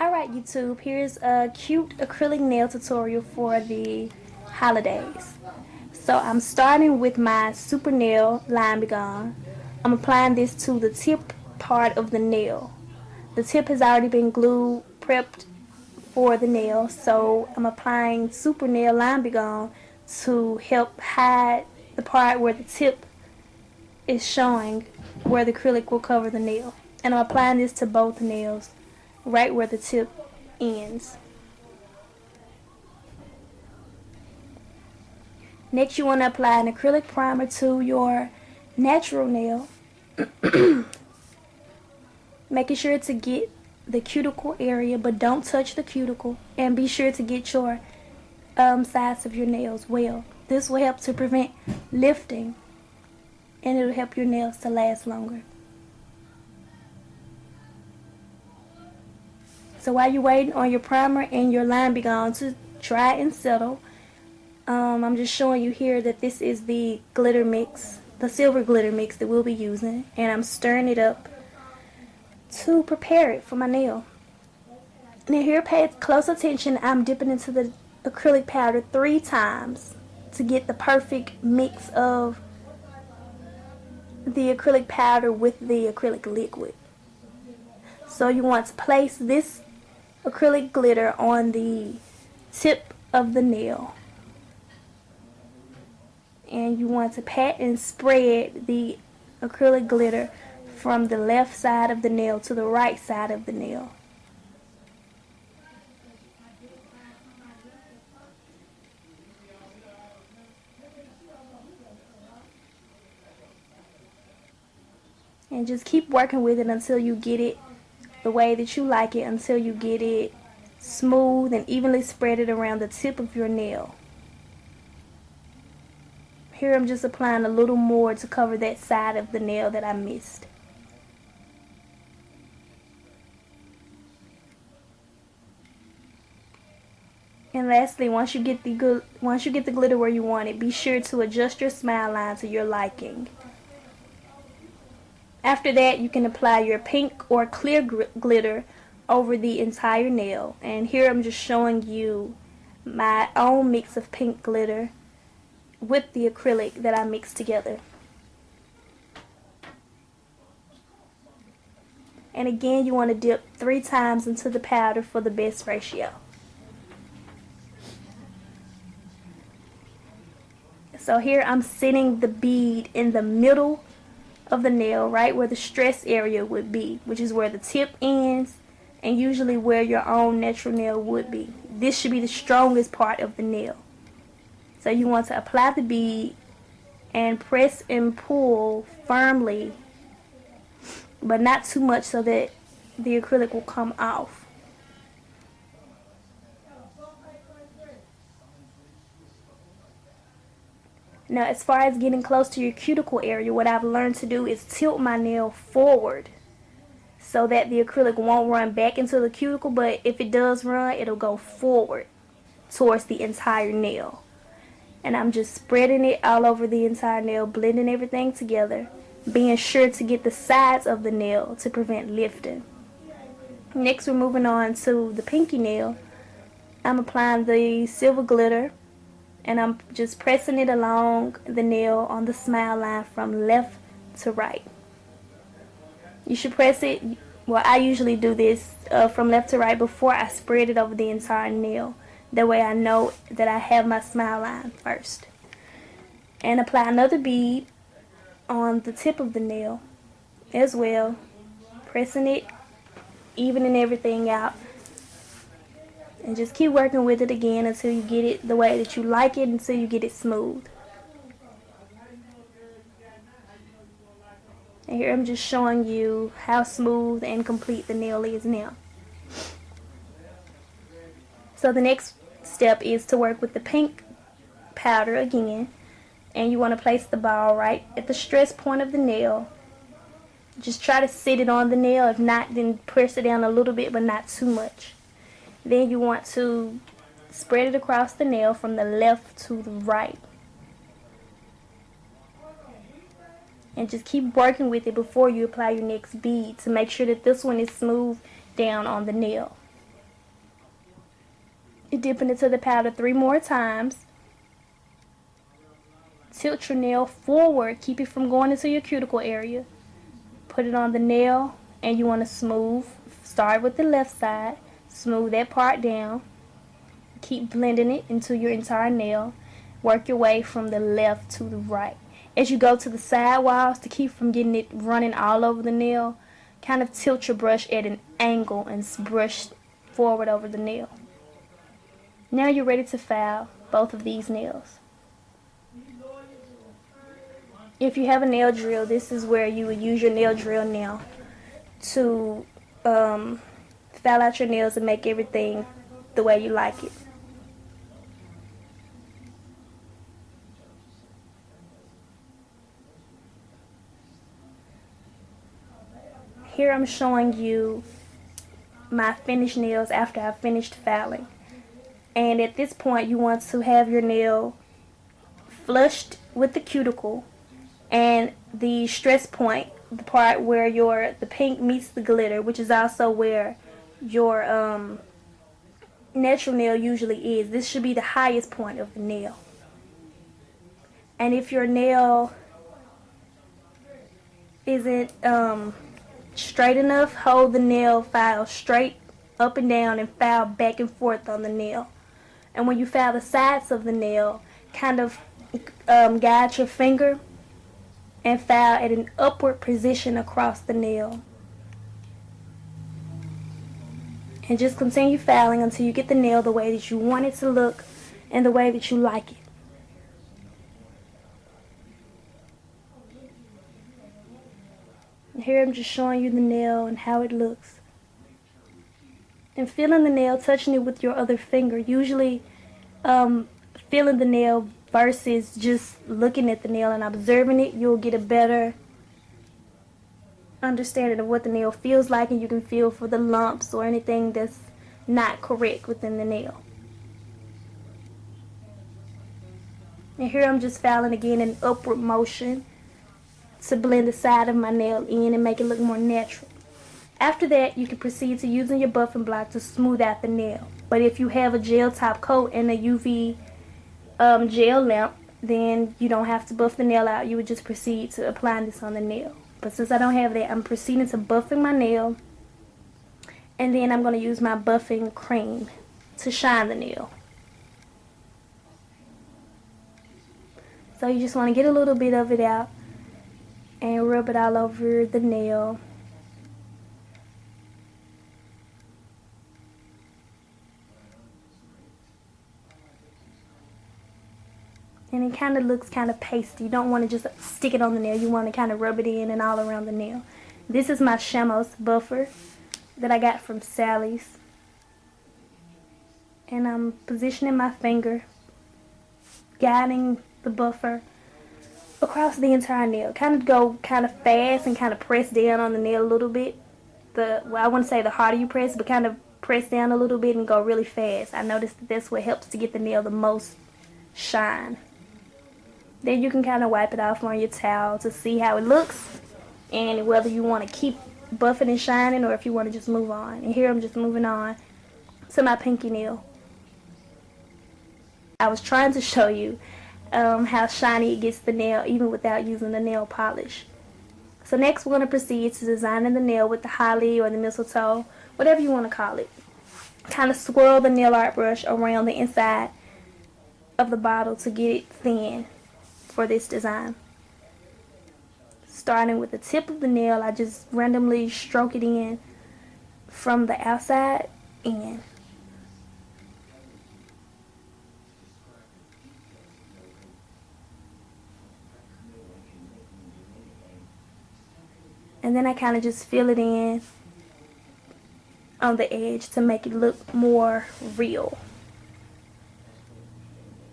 Alright YouTube, here's a cute acrylic nail tutorial for the holidays. So I'm starting with my super nail line begun. I'm applying this to the tip part of the nail. The tip has already been glued, prepped for the nail, so I'm applying super nail line begun to help hide the part where the tip is showing, where the acrylic will cover the nail. And I'm applying this to both nails, right where the tip ends. Next, you want to apply an acrylic primer to your natural nail, making sure to get the cuticle area, but don't touch the cuticle, and be sure to get your sides of your nails well. This will help to prevent lifting, and it'll help your nails to last longer. So while you're waiting on your primer and your line begun to dry and settle, I'm just showing you here that this is the glitter mix, the silver glitter mix that we'll be using, and I'm stirring it up to prepare it for my nail. Now here, pay close attention. I'm dipping into the acrylic powder 3 times to get the perfect mix of the acrylic powder with the acrylic liquid. So you want to place this acrylic glitter on the tip of the nail, and you want to pat and spread the acrylic glitter from the left side of the nail to the right side of the nail. And just keep working with it until you get it the way that you like it, until you get it smooth and evenly spread it around the tip of your nail. Here I'm just applying a little more to cover that side of the nail that I missed. And lastly, once you get the glitter where you want it, be sure to adjust your smile line to your liking. After that, you can apply your pink or clear glitter over the entire nail. And here I'm just showing you my own mix of pink glitter with the acrylic that I mixed together. And again, you want to dip 3 times into the powder for the best ratio. So here I'm setting the bead in the middle of the nail, right where the stress area would be, which is where the tip ends and usually where your own natural nail would be. This should be the strongest part of the nail. So you want to apply the bead and press and pull firmly, but not too much so that the acrylic will come off. Now, as far as getting close to your cuticle area, what I've learned to do is tilt my nail forward so that the acrylic won't run back into the cuticle, but if it does run, it'll go forward towards the entire nail. And I'm just spreading it all over the entire nail, blending everything together, being sure to get the sides of the nail to prevent lifting. Next, we're moving on to the pinky nail. I'm applying the silver glitter, and I'm just pressing it along the nail on the smile line from left to right. You should press it, well, I usually do this from left to right before I spread it over the entire nail. That way I know that I have my smile line first. And apply another bead on the tip of the nail as well, pressing it, evening everything out. And just keep working with it again until you get it the way that you like it, until you get it smooth. And here I'm just showing you how smooth and complete the nail is now. So the next step is to work with the pink powder again. And you want to place the ball right at the stress point of the nail. Just try to sit it on the nail. If not, then press it down a little bit, but not too much. Then you want to spread it across the nail from the left to the right. And just keep working with it before you apply your next bead to make sure that this one is smooth down on the nail. dip into the powder 3 more times. Tilt your nail forward. Keep it from going into your cuticle area. Put it on the nail, and you want to smooth. Start with the left side. Smooth that part down. Keep blending it into your entire nail. Work your way from the left to the right. As you go to the side walls, to keep from getting it running all over the nail, kind of tilt your brush at an angle and brush forward over the nail. Now you're ready to file both of these nails. If you have a nail drill, this is where you would use your nail drill now to file out your nails and make everything the way you like it. Here I'm showing you my finished nails after I've finished filing. And at this point you want to have your nail flushed with the cuticle and the stress point, the part where the pink meets the glitter, which is also where your natural nail usually is. This should be the highest point of the nail. And if your nail isn't straight enough, hold the nail file straight up and down and file back and forth on the nail. And when you file the sides of the nail, kind of guide your finger and file at an upward position across the nail. And just continue filing until you get the nail the way that you want it to look and the way that you like it. And here I'm just showing you the nail and how it looks. And feeling the nail, touching it with your other finger. Usually feeling the nail versus just looking at the nail and observing it, you'll get a better understanding of what the nail feels like, and you can feel for the lumps or anything that's not correct within the nail. And here I'm just filing again in upward motion to blend the side of my nail in and make it look more natural. After that, you can proceed to using your buffing block to smooth out the nail. But if you have a gel top coat and a UV gel lamp, then you don't have to buff the nail out. You would just proceed to applying this on the nail. But since I don't have that, I'm proceeding to buffing my nail, and then I'm going to use my buffing cream to shine the nail. So you just want to get a little bit of it out and rub it all over the nail. And it kind of looks kind of pasty. You don't want to just stick it on the nail. You want to kind of rub it in and all around the nail. This is my Chamios Buffer that I got from Sally's. And I'm positioning my finger, guiding the buffer across the entire nail. Kind of go kind of fast and kind of press down on the nail a little bit. Well, I wouldn't say the harder you press, but kind of press down a little bit and go really fast. I noticed that that's what helps to get the nail the most shine. Then you can kind of wipe it off on your towel to see how it looks and whether you want to keep buffing and shining or if you want to just move on. And here I'm just moving on to my pinky nail. I was trying to show you how shiny it gets the nail even without using the nail polish. So next we're going to proceed to designing the nail with the holly or the mistletoe, whatever you want to call it. Kind of swirl the nail art brush around the inside of the bottle to get it thin for this design. Starting with the tip of the nail, I just randomly stroke it in from the outside in. And then I kind of just fill it in on the edge to make it look more real.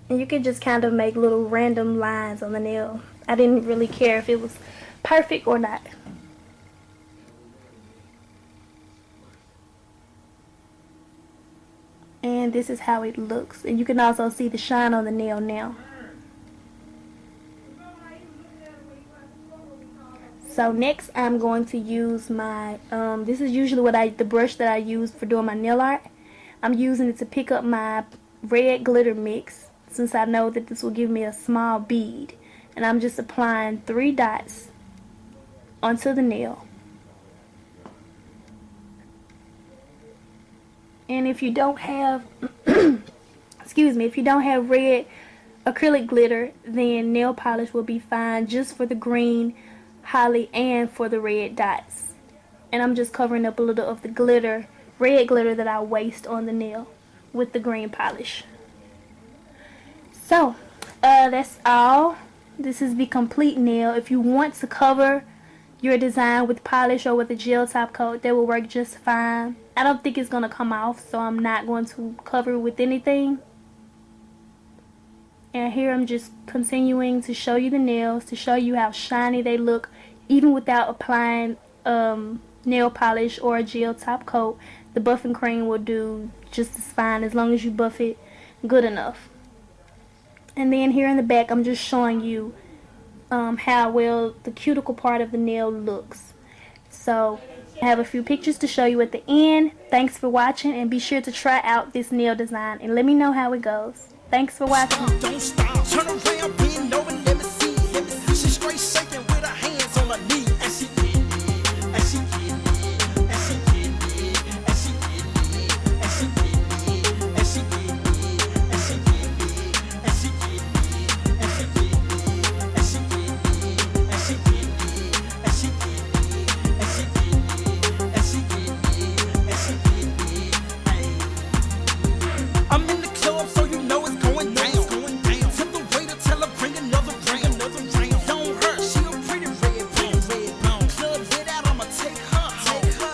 And you can just kind of make little random lines on the nail. I didn't really care if it was perfect or not. And this is how it looks. And you can also see the shine on the nail now. So next I'm going to use my, this is usually the brush that I use for doing my nail art. I'm using it to pick up my red glitter mix, since I know that this will give me a small bead. And I'm just applying 3 dots onto the nail. And if you don't have excuse me, if you don't have red acrylic glitter, then nail polish will be fine just for the green holly and for the red dots. And I'm just covering up a little of the glitter, red glitter that I waste on the nail with the green polish. So that's all. This is the complete nail. If you want to cover your design with polish or with a gel top coat, that will work just fine. I don't think it's going to come off, so I'm not going to cover it with anything. And here I'm just continuing to show you the nails, to show you how shiny they look even without applying nail polish or a gel top coat. The buffing cream will do just as fine as long as you buff it good enough. And then here in the back, I'm just showing you how well the cuticle part of the nail looks. So I have a few pictures to show you at the end. Thanks for watching, and be sure to try out this nail design and let me know how it goes. Thanks for watching.